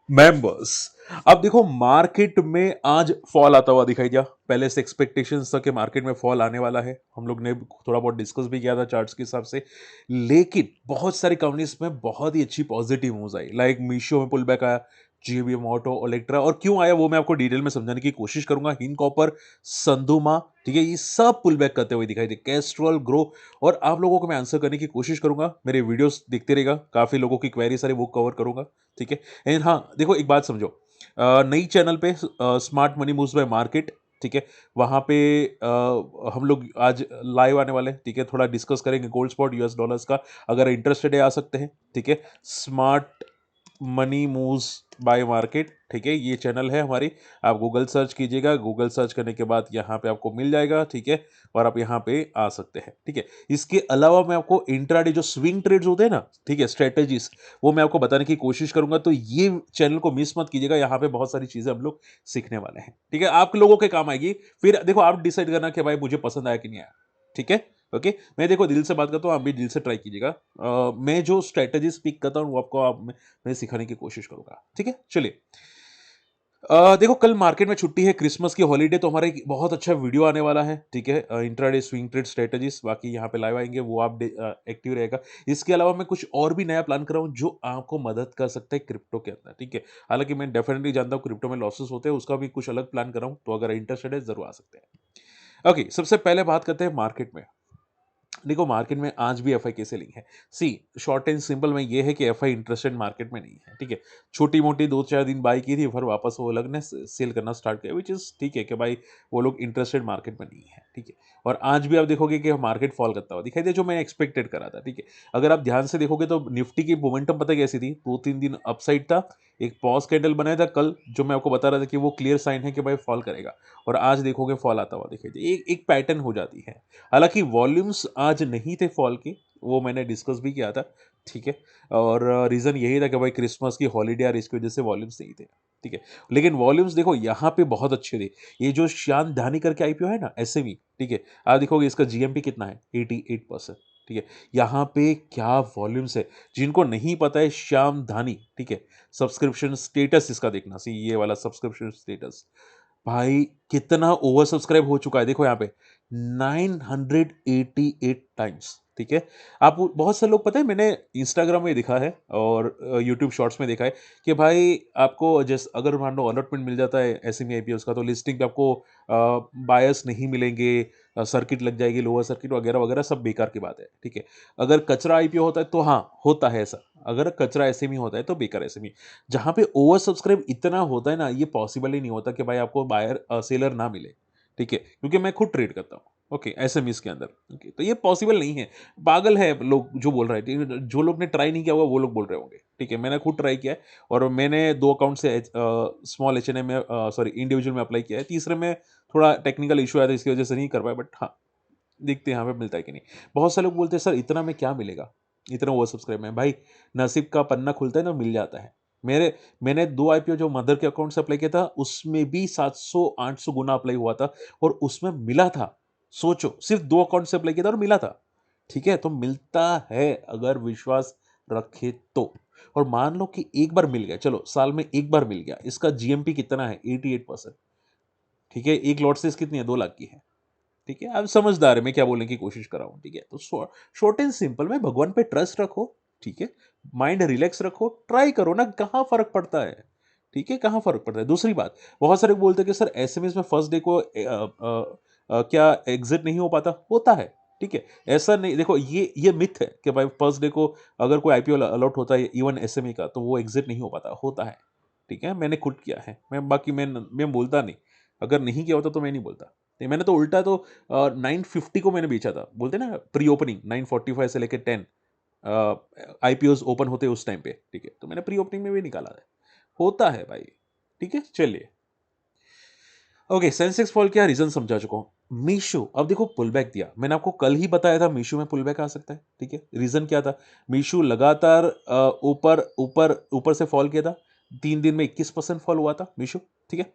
Members. अब देखो market में आज फॉल आता हुआ दिखाई दिया। पहले से एक्सपेक्टेशंस था कि मार्केट में फॉल आने वाला है, हम लोग ने थोड़ा बहुत डिस्कस भी किया था चार्ट्स के हिसाब से। लेकिन बहुत सारी कंपनीज में बहुत ही अच्छी पॉजिटिव मूव्स आई, लाइक मीशो में पुल बैक आया, जीबीएम ऑटो, ओलेक्ट्रा, और क्यों आया वो मैं आपको डिटेल में समझाने की कोशिश करूंगा। हिन कॉपर, संधुमा, ठीक है, ये सब पुल बैक करते हुए दिखाई दे, कैस्ट्रॉल, ग्रो, और आप लोगों को मैं आंसर करने की कोशिश करूंगा। मेरे वीडियोस देखते रहेगा, काफी लोगों की क्वेरी सारी वो कवर करूंगा, ठीक है। एंड हाँ देखो एक बात समझो, नई चैनल पे smart money moves bye market, ठीक है, वहां पे हम लोग आज लाइव आने वाले हैं, ठीक है, थोड़ा डिस्कस करेंगे गोल्ड स्पॉट यूएस डॉलर्स का। अगर इंटरेस्टेड है आ सकते हैं, ठीक है। Smart money moves bye market, ठीक है, ये चैनल है हमारी। आप गूगल सर्च कीजिएगा, गूगल सर्च करने के बाद यहाँ पे आपको मिल जाएगा, ठीक है, और आप यहाँ पे आ सकते हैं, ठीक है। इसके अलावा मैं आपको इंट्राडे जो स्विंग ट्रेड्स होते हैं ना, ठीक है, स्ट्रेटेजीज, वो मैं आपको बताने की कोशिश करूंगा। तो ये चैनल को मिस मत कीजिएगा, यहाँ पे बहुत सारी चीजें हम लोग सीखने वाले हैं, ठीक है, आप लोगों के काम आएगी। फिर देखो आप डिसाइड करना कि भाई मुझे पसंद आया कि नहीं आया, ठीक है। ओके, मैं देखो दिल से बात करता हूँ, आप भी दिल से ट्राई कीजिएगा। मैं जो स्ट्रेटेजी स्पीक करता हूँ वो आपको मैं सिखाने की कोशिश करूंगा, ठीक है। चलिए, देखो कल मार्केट में छुट्टी है, क्रिसमस की हॉलीडे, तो हमारा एक बहुत अच्छा वीडियो आने वाला है, ठीक है, इंट्राडे स्विंग ट्रेड स्ट्रेटजीज, बाकी यहाँ पे लाइव आएंगे, वो आप एक्टिव रहेगा। इसके अलावा मैं कुछ और भी नया प्लान कर रहा हूँ जो आपको मदद कर सकता है क्रिप्टो के अंदर, ठीक है। हालांकि मैं डेफिनेटली जानता हूँ क्रिप्टो में लॉसेस होते हैं, उसका भी कुछ अलग प्लान कर रहा हूँ, तो अगर इंटरेस्टेड है जरूर आ सकते हैं। ओके, सबसे पहले बात करते हैं मार्केट में। देखो मार्केट में आज भी एफआई कैसे लिंक है, सी, शॉर्ट एंड सिंपल में ये है कि एफआई इंटरेस्टेड मार्केट में नहीं है, ठीक है। छोटी मोटी दो चार दिन बाई की थी, फिर वापस वो अलग ने सेल करना स्टार्ट किया, विच इज ठीक है कि भाई वो लोग इंटरेस्टेड मार्केट में नहीं है, ठीक है। और आज भी आप देखोगे कि मार्केट फॉल करता हुआ दिखाई दे, जो मैं एक्सपेक्टेड करा था, ठीक है। अगर आप ध्यान से देखोगे तो निफ्टी की मोमेंटम पता है कैसी थी, 2-3 दिन अपसाइड था, एक पॉज कैंडल बनाया था कल, जो मैं आपको बता रहा था कि वो क्लियर साइन है कि भाई फॉल करेगा, और आज देखोगे फॉल आता हुआ दिखाई दे, एक पैटर्न हो जाती है। हालांकि वॉल्यूम्स आज नहीं थे फॉल के, वो मैंने डिस्कस भी किया था, ठीक है। और रीज़न यही था कि भाई क्रिसमस की हॉलीडे और इसकी वजह से वॉल्यूम्स नहीं थे, ठीक है। लेकिन वॉल्यूम्स देखो यहाँ पे बहुत अच्छे थे। ये जो श्याम धानी करके आईपीओ है ना, एसएमई, ठीक है, आप देखोगे इसका जीएमपी कितना है, 88%, ठीक है। यहाँ पे क्या वॉल्यूम्स है, जिनको नहीं पता है श्याम धानी, ठीक है, सब्सक्रिप्शन स्टेटस इसका देखना सी, ये वाला सब्सक्रिप्शन स्टेटस, भाई कितना ओवर सब्सक्राइब हो चुका है, देखो यहाँ पे 988 टाइम्स, ठीक है। आप बहुत से लोग, पता है मैंने इंस्टाग्राम में देखा है और यूट्यूब शॉर्ट्स में देखा है कि भाई आपको जैसे अगर मान लो अलॉटमेंट मिल जाता है एसएमई आईपीओस का, तो लिस्टिंग पे आपको बायर्स नहीं मिलेंगे, सर्किट लग जाएगी, लोअर सर्किट वगैरह वगैरह, सब बेकार की बात है, ठीक है। अगर कचरा आईपीओ होता है तो हाँ होता है ऐसा, अगर कचरा एसएमई होता है तो बेकार एसएमई। जहां पे ओवर सब्सक्राइब इतना होता है ना, ये पॉसिबल ही नहीं होता कि भाई आपको बायर सेलर ना मिले, ठीक है, क्योंकि मैं खुद ट्रेड करता हूँ, ओके, एसएमईस के अंदर, ओके, तो ये पॉसिबल नहीं है। पागल है लोग जो बोल रहे हैं, जो लोग ने ट्राई नहीं किया होगा वो लोग बोल रहे होंगे, ठीक है। मैंने खुद ट्राई किया है, और मैंने 2 अकाउंट से स्मॉल एच एन में, सॉरी इंडिविजुअल में अप्लाई किया है, तीसरे में थोड़ा टेक्निकल इशू आया था, इसकी वजह से नहीं कर पाया, बट हाँ देखते हैं यहाँ पे मिलता है कि नहीं। बहुत सारे लोग बोलते हैं सर इतना में क्या मिलेगा, इतना ओवर सब्सक्राइब में, भाई नसीब का पन्ना खुलता है ना, मिल जाता है। मैंने 2 आईपीओ जो मदर के अकाउंट से अप्लाई किया था, उसमें भी 700-800 गुना अप्लाई हुआ था, और उसमें मिला था। सोचो, सिर्फ 2 अकाउंट से अप्लाई किया था और मिला था, ठीक है। तो मिलता है अगर विश्वास रखे तो। और मान लो कि एक बार मिल गया, चलो साल में एक बार मिल गया, इसका जीएमपी कितना है, 88%, ठीक है। एक लॉट से कितनी है, 2 लाख की है, ठीक है। आप समझदार है मैं क्या बोलने की कोशिश कर रहा हूं, ठीक है। तो शॉर्ट एंड सिंपल में भगवान पे ट्रस्ट रखो, ठीक है, माइंड रिलैक्स रखो, ट्राई करो ना, कहाँ फर्क पड़ता है, ठीक है, कहाँ फर्क पड़ता है। दूसरी बात, बहुत सारे बोलते हैं कि सर एसएमएस में फर्स्ट डे को क्या एग्जिट नहीं हो पाता, होता है, ठीक है। ऐसा नहीं, देखो ये मिथ है कि भाई फर्स्ट डे को अगर कोई आईपीओ अलॉट होता है इवन एसएमई का, तो वो एग्जिट नहीं हो पाता, होता है, ठीक है। मैंने खुद किया है, मैं बोलता नहीं, अगर नहीं किया होता तो मैं नहीं बोलता। नहीं, मैंने तो उल्टा तो 950 को मैंने बेचा था, बोलते ना प्री ओपनिंग 945 से लेकर 10 आईपीओ ओपन होते उस टाइम पे, ठीक है, तो मैंने प्री ओपनिंग में भी निकाला है, होता है भाई, ठीक है। चलिए, ओके, सेंसेक्स फॉल क्या रीजन समझा चुका हूं। मीशो, अब देखो पुल बैक दिया, मैंने आपको कल ही बताया था मीशो में पुल बैक आ सकता है, ठीक है। रीजन क्या था, मीशो लगातार ऊपर ऊपर ऊपर से फॉल किया था, 3 दिन में 21% फॉल हुआ था मीशो, ठीक है।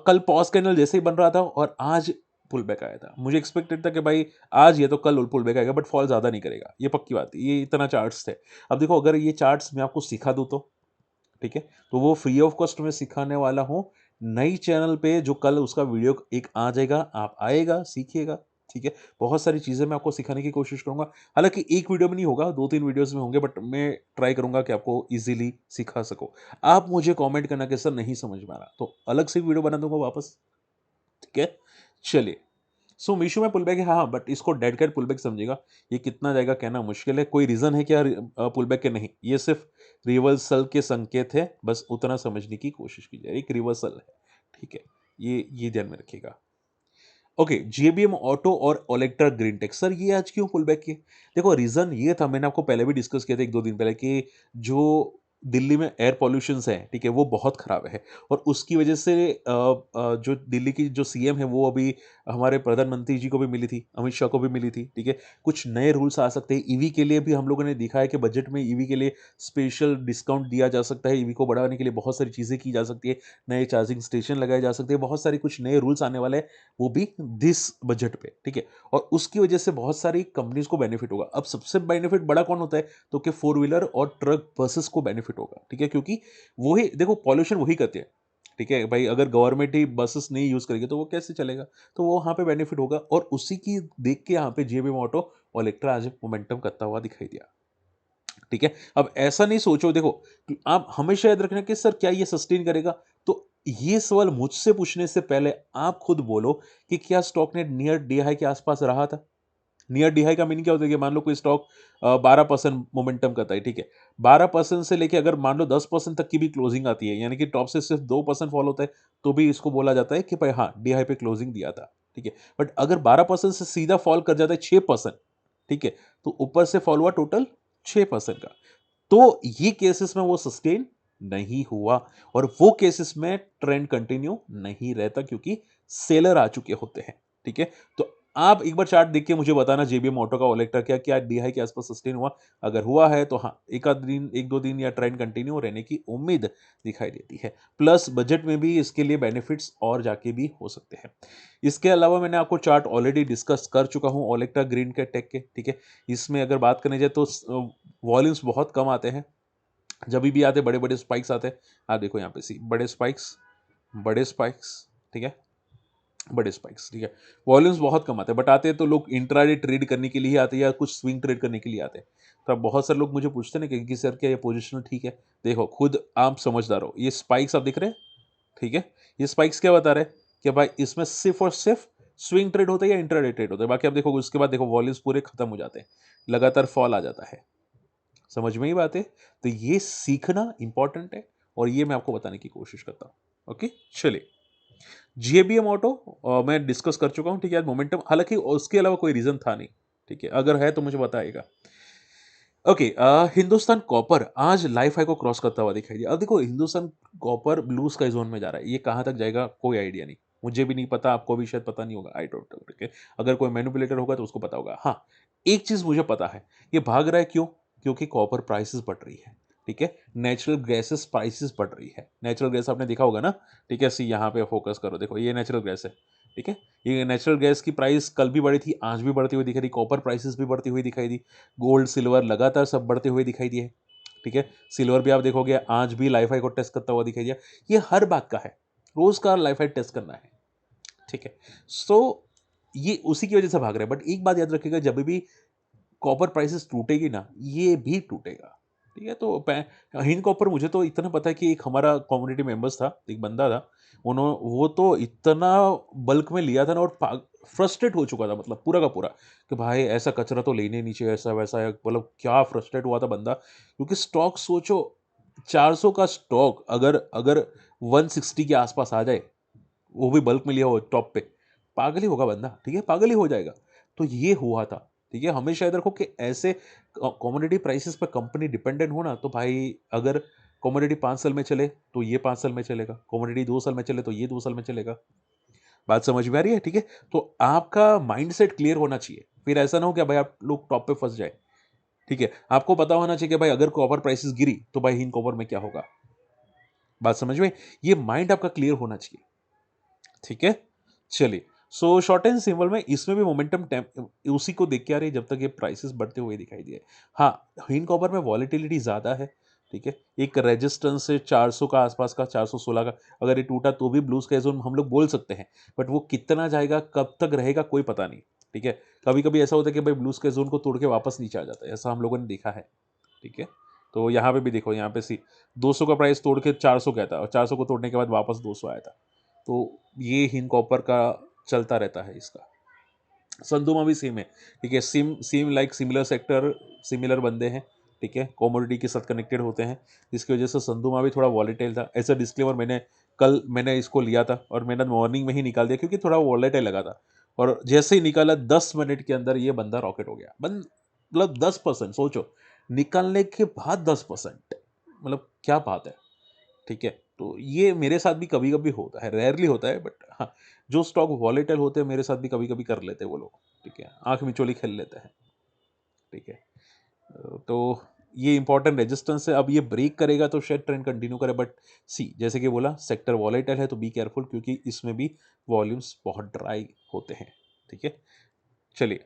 कल पॉज कैंडल जैसे ही बन रहा था और आज पुल बैक आया था, मुझे एक्सपेक्टेड था कि भाई आज ये तो कल पुल बैक आएगा, बट फॉल ज्यादा नहीं करेगा, ये पक्की बात है, ये इतना चार्ट्स थे। अब देखो अगर ये चार्ट्स मैं आपको सिखा दूं तो, ठीक है, तो वो फ्री ऑफ कॉस्ट में सिखाने वाला हूँ नई चैनल पे, जो कल उसका वीडियो एक आ जाएगा, आप आएगा सीखिएगा। ठीक है, बहुत सारी चीज़ें मैं आपको सिखाने की कोशिश करूंगा। हालांकि एक वीडियो में नहीं होगा, 2-3 वीडियोस में होंगे, बट मैं ट्राई करूंगा कि आपको इजीली सिखा सको। आप मुझे कमेंट करना कि सर नहीं समझ में आ रहा, तो अलग से वीडियो बना दूंगा वापस। ठीक है, चलिए। सो मीशो में पुलबैक है, हाँ, बट इसको डेड कैट पुलबैक समझिएगा। ये कितना जाएगा कहना मुश्किल है। कोई रीजन है क्या पुलबैक के? नहीं, ये सिर्फ रिवर्सल के संकेत है, बस उतना समझने की कोशिश कीजिए। एक रिवर्सल है, ठीक है, ये ध्यान में रखिएगा। ओके, जेबीएम ऑटो और ओलेक्ट्रा ग्रीन टेक, सर ये आज क्यों पुल बैक किए? देखो रीजन ये था, मैंने आपको पहले भी डिस्कस किया था 1-2 दिन पहले, कि जो दिल्ली में एयर पॉल्यूशन है, ठीक है, वो बहुत खराब है। और उसकी वजह से जो दिल्ली की जो सीएम है, वो अभी हमारे प्रधानमंत्री जी को भी मिली थी, अमित शाह को भी मिली थी। ठीक है, कुछ नए रूल्स आ सकते हैं ईवी के लिए भी। हम लोगों ने देखा है कि बजट में ईवी के लिए स्पेशल डिस्काउंट दिया जा सकता है। ईवी को बढ़ाने के लिए बहुत सारी चीजें की जा सकती है, नए चार्जिंग स्टेशन लगाए जा सकते हैं, बहुत सारी कुछ नए रूल्स आने वाले हैं, वो भी दिस बजट पे। ठीक है, और उसकी वजह से बहुत सारी कंपनीज को बेनिफिट होगा। अब सबसे बेनिफिट बड़ा कौन होता है? तो कि फोर व्हीलर और ट्रक बसेस को बेनिफिट होगा। ठीक है, क्योंकि वही देखो, पॉल्यूशन वही करते हैं। ठीक है भाई, अगर गवर्नमेंट ही बसेस नहीं यूज करेगी तो वो कैसे चलेगा? तो वो वहां पे बेनिफिट होगा, और उसी की देख के यहाँ पे जेबीएम ऑटो और इलेक्ट्रा आज मोमेंटम करता हुआ दिखाई दिया। ठीक है, अब ऐसा नहीं सोचो, देखो आप हमेशा याद रखना कि सर क्या ये सस्टेन करेगा। तो ये सवाल मुझसे पूछने से पहले आप खुद बोलो कि क्या स्टॉक ने नियर डी हाई के आसपास रहा था? नियर डी हाई का मीनिंग क्या होता है कि मान लो कोई स्टॉक 12% मोमेंटम करता है, ठीक है, 12% से लेके अगर मान लो 10% तक की भी क्लोजिंग आती है, यानी कि टॉप से सिर्फ 2% फॉल होता है, तो भी इसको बोला जाता है कि भाई हाँ, डी हाई पे क्लोजिंग दिया था। ठीक है, बट अगर 12% से सीधा फॉल कर जाता है 6%, ठीक है, तो ऊपर से फॉल हुआ टोटल 6% का, तो ये केसेस में वो सस्टेन नहीं हुआ, और वो केसेस में ट्रेंड कंटिन्यू नहीं रहता, क्योंकि सेलर आ चुके होते हैं। ठीक है, तो आप एक बार चार्ट देख के मुझे बताना, जेबीएम ऑटो का ओलेक्ट्रा क्या क्या डी हाई के आसपास सस्टेन हुआ। अगर हुआ है तो हाँ, एक आध दिन, 1-2 दिन या ट्रेंड कंटिन्यू रहने की उम्मीद दिखाई देती है। प्लस बजट में भी इसके लिए बेनिफिट्स और जाके भी हो सकते हैं। इसके अलावा मैंने आपको चार्ट ऑलरेडी डिस्कस कर चुका हूं ओलेक्ट्रा ग्रीन के टेक के। ठीक है, इसमें अगर बात करने जाए तो वॉल्यूम्स बहुत कम आते हैं, जब भी आते बड़े बड़े स्पाइक्स आते हैं। आप देखो यहाँ पे सी बड़े स्पाइक्स, बड़े स्पाइक्स, ठीक है, बड़े स्पाइक्स। ठीक है, वॉल्यूम्स बहुत कम आते हैं, बट आते हैं तो लोग इंट्राडे ट्रेड करने के लिए ही आते हैं, या कुछ स्विंग ट्रेड करने के लिए आते हैं। तो अब बहुत सारे लोग मुझे पूछते हैं ना कि सर क्या ये पोजिशनल ठीक है? देखो खुद आप समझदार हो, ये स्पाइक्स आप दिख रहे हैं, ठीक है, ये स्पाइक्स क्या बता रहे हैं कि भाई इसमें सिर्फ और सिर्फ स्विंग ट्रेड होता है या इंट्राडे ट्रेड होता है। बाकी आप देखो उसके बाद देखो वॉल्यूम्स पूरे खत्म हो जाते हैं, लगातार फॉल आ जाता है। समझ में ही बात है? तो ये सीखना इंपॉर्टेंट है, और ये मैं आपको बताने की कोशिश करता हूं। ओके, चलिए। जेबीएम ऑटो मैं डिस्कस कर चुका हूं। ठीक है, मोमेंटम, हालांकि उसके अलावा कोई रीजन था नहीं। ठीक है, अगर है तो मुझे बताइएगा। ओके, हिंदुस्तान कॉपर आज लाइफ हाई को क्रॉस करता हुआ दिखाई दिया। अब देखो Hindustan copper blue sky zone में जा रहा है, ये कहां तक जाएगा कोई आइडिया नहीं, मुझे भी नहीं पता, आपको भी शायद पता नहीं होगा, आई डोंट नो। ठीक है, अगर कोई मैनिपुलेटर होगा तो उसको पता होगा। हाँ, एक चीज मुझे पता है, ये भाग रहा है क्यों? क्योंकि कॉपर प्राइसेस बढ़ रही है। ठीक है, नेचुरल गैसेस प्राइसेस बढ़ रही है। नेचुरल गैस आपने देखा होगा ना? ठीक है, सी यहाँ पे फोकस करो, देखो ये नेचुरल गैस है। ठीक है, ये नेचुरल गैस की प्राइस कल भी बढ़ी थी, आज भी बढ़ती हुई दिखाई दी, कॉपर प्राइसेस भी बढ़ती हुई दिखाई दी, गोल्ड सिल्वर लगातार सब बढ़ते हुए दिखाई दिए। ठीक है, सिल्वर भी आप देखोगे आज भी लाइफ हाई को टेस्ट करता हुआ दिखाई दिया। ये हर बात का है, रोज का लाइफ हाई टेस्ट करना है। ठीक है, सो ये उसी की वजह से भाग रहे हैं। बट एक बात याद रखिएगा, जब भी कॉपर प्राइसेस टूटेगी ना, ये भी टूटेगा। ठीक है, तो हिंद कॉपर, मुझे तो इतना पता है कि एक हमारा कम्युनिटी मेंबर्स था, एक बंदा था, उन्होंने वो तो इतना बल्क में लिया था ना, और फ्रस्ट्रेट हो चुका था, मतलब पूरा का पूरा, कि भाई ऐसा कचरा तो लेने नहीं चाहिए, ऐसा वैसा है, मतलब क्या फ्रस्ट्रेट हुआ था बंदा। क्योंकि स्टॉक सोचो, 400 का स्टॉक अगर अगर 160 के आसपास आ जाए, वो भी बल्क में लिया हो टॉप पे, पागल ही होगा बंदा। ठीक है, पागल ही हो जाएगा। तो ये हुआ था। ठीक है, हमेशा याद रखो कि ऐसे कमोडिटी प्राइसेस पे कंपनी डिपेंडेंट हो ना, तो भाई अगर कमोडिटी 5 साल में चले तो ये 5 साल में चलेगा, कमोडिटी 2 साल में चले तो ये 2 साल में चलेगा। बात समझ में आ रही है? ठीक है, तो आपका माइंडसेट क्लियर होना चाहिए, फिर ऐसा ना हो कि भाई आप लोग टॉप पे फंस जाए। ठीक है, आपको पता होना चाहिए कि भाई अगर कॉपर प्राइसेस गिरी तो भाई हिंद कॉपर में क्या होगा। बात समझ में? ये माइंड आपका क्लियर होना चाहिए। ठीक है, चलिए। सो शॉर्ट एंड सिंपल में इसमें भी मोमेंटम उसी को देख के आ रही है, जब तक ये प्राइसेस बढ़ते हुए दिखाई दिए। हाँ, हिंद कॉपर में वॉलेटिलिटी ज्यादा है। ठीक है, एक रेजिस्टेंस है 400 का आसपास का, 416 का, अगर ये टूटा तो भी ब्लू स्काई जोन हम लोग बोल सकते हैं, बट वो कितना जाएगा, कब तक रहेगा, कोई पता नहीं। ठीक है, कभी कभी ऐसा होता है कि भाई ब्लू स्काई जोन को तोड़ के वापस नीचे आ जाता है, ऐसा हम लोगों ने देखा है। ठीक है, तो यहाँ पे भी देखो, यहाँ पे सी 200 का प्राइस तोड़ के 400 गया था और 400 को तोड़ने के बाद वापस 200 आया था। तो ये हिंद कॉपर का चलता रहता है इसका। संधुमा भी सेम है। ठीक है, same same like similar sector, similar बंदे हैं। ठीक है, कॉमोडिटी के साथ कनेक्टेड होते हैं, जिसकी वजह से संधुमा भी थोड़ा वॉलेटाइल था। ऐसा डिस्क्लेमर, मैंने इसको लिया था और मैंने मॉर्निंग में ही निकाल दिया क्योंकि थोड़ा वॉलेटाइल लगा था, और जैसे ही निकाला 10 मिनट के अंदर ये बंदा रॉकेट हो गया। मतलब 10%, सोचो, निकालने के बाद 10%, मतलब क्या बात है। ठीक है, तो ये मेरे साथ भी कभी कभी होता है, रेयरली होता है, बट हाँ, जो स्टॉक वॉलेटाइल होते हैं मेरे साथ भी कभी कभी कर लेते हैं वो लोग। ठीक है, आंख मिचोली खेल लेते हैं। ठीक है, तो ये इंपॉर्टेंट रेजिस्टेंस है। अब ये ब्रेक करेगा तो शायद ट्रेंड कंटिन्यू करे, बट सी जैसे कि बोला, सेक्टर वॉलेटाइल है तो बी केयरफुल, क्योंकि इसमें भी वॉल्यूम्स बहुत ड्राई होते हैं। ठीक है, चलिए,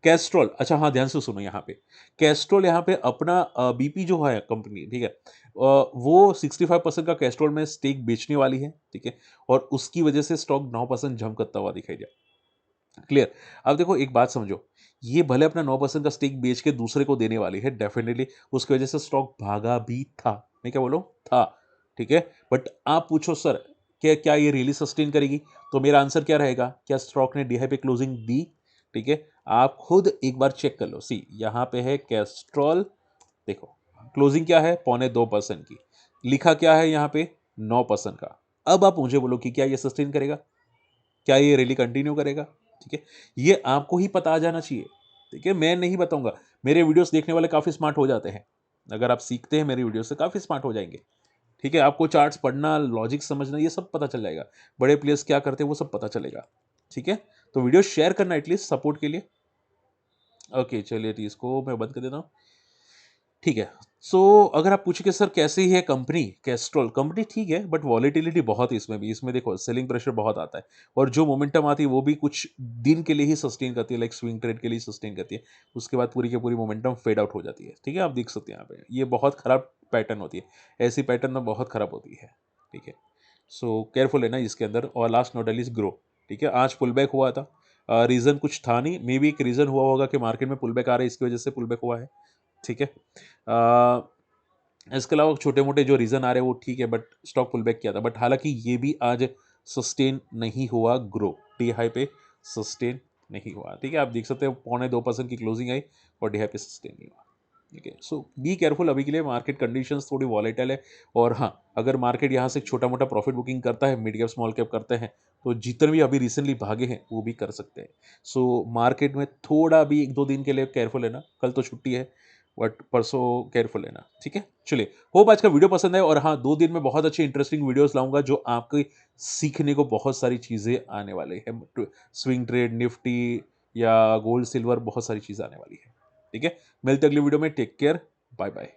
कैस्ट्रॉल, अच्छा हाँ, ध्यान से सुनो, यहाँ पे कैस्ट्रॉल, यहाँ पे अपना बीपी जो है कंपनी, ठीक है, वो 65% का कैस्ट्रॉल में स्टेक बेचने वाली है। ठीक है, और उसकी वजह से स्टॉक 9% जंप करता हुआ दिखाई दिया। क्लियर। अब देखो एक बात समझो, ये भले अपना 9% का स्टेक बेच के दूसरे को देने वाली है, डेफिनेटली उसकी वजह से स्टॉक भागा भी था, मैं क्या बोलूं, था। ठीक है, बट आप पूछो सर, क्या क्या ये रियली सस्टेन करेगी, तो मेरा आंसर क्या रहेगा, क्या स्टॉक ने डी हाई पे क्लोजिंग दी। ठीक है, आप खुद एक बार चेक कर लो। सी यहाँ पे है कैस्ट्रॉल, देखो क्लोजिंग क्या है, 0.25% की, लिखा क्या है यहाँ पे, 9% का। अब आप मुझे बोलो कि क्या ये सस्टेन करेगा, क्या ये रैली कंटिन्यू करेगा। ठीक है, ये आपको ही पता आ जाना चाहिए। ठीक है, मैं नहीं बताऊंगा, मेरे वीडियोस देखने वाले काफी स्मार्ट हो जाते हैं, अगर आप सीखते हैं मेरी वीडियो से काफी स्मार्ट हो जाएंगे। ठीक है, आपको चार्ट्स पढ़ना, लॉजिक समझना, ये सब पता चल जाएगा, बड़े प्लेयर्स क्या करते हैं वो सब पता चलेगा। ठीक है, तो वीडियो शेयर करना एटलीस्ट सपोर्ट के लिए। ओके चलिए, तो इसको मैं बंद कर देता हूँ। ठीक है, सो अगर आप पूछे कि सर कैसी है कंपनी, कैस्ट्रॉल कंपनी ठीक है, बट वॉलेटिलिटी बहुत है इसमें भी। इसमें देखो सेलिंग प्रेशर बहुत आता है, और जो मोमेंटम आती है वो भी कुछ दिन के लिए ही सस्टेन करती है, लाइक स्विंग ट्रेड के लिए सस्टेन करती है, उसके बाद पूरी की पूरी मोमेंटम फेड आउट हो जाती है। ठीक है, आप देख सकते हैं यहाँ पे, ये बहुत खराब पैटर्न होती है, ऐसी पैटर्न में बहुत खराब होती है। ठीक है, सो केयरफुल है ना इसके अंदर। और लास्ट नोट एटलीस्ट ग्रो। ठीक है, आज पुल बैक हुआ था, रीज़न कुछ था नहीं, मे बी एक रीज़न हुआ होगा कि मार्केट में पुल बैक आ रहा है, इसकी वजह से पुल बैक हुआ है। ठीक है, इसके अलावा छोटे मोटे जो रीज़न आ रहे हैं वो ठीक है, बट स्टॉक पुल बैक किया था, बट हालांकि ये भी आज सस्टेन नहीं हुआ, ग्रो डी हाई पे सस्टेन नहीं हुआ। ठीक है, आप देख सकते हैं 0.25% की क्लोजिंग आई और डी हाई पे सस्टेन नहीं हुआ। ठीक है, सो बी केयरफुल, अभी के लिए मार्केट कंडीशंस थोड़ी वॉलेटाइल है। और हाँ, अगर मार्केट यहाँ से छोटा मोटा प्रॉफिट बुकिंग करता है, मिड कैप स्मॉल कैप करते हैं, तो जितने भी अभी रिसेंटली भागे हैं वो भी कर सकते हैं। सो मार्केट में थोड़ा भी 1-2 दिन के लिए केयरफुल है ना, कल तो छुट्टी है, बट परसों केयरफुल है ना। ठीक है, चलिए, होप आज का वीडियो पसंद है, और हाँ, 2 दिन में बहुत अच्छी इंटरेस्टिंग वीडियोस लाऊंगा जो आपके सीखने को बहुत सारी चीज़ें आने वाली है, स्विंग ट्रेड, निफ्टी या गोल्ड सिल्वर, बहुत सारी चीज़ें आने वाली है। ठीक है, मिलते अगली वीडियो में, टेक केयर, बाय बाय।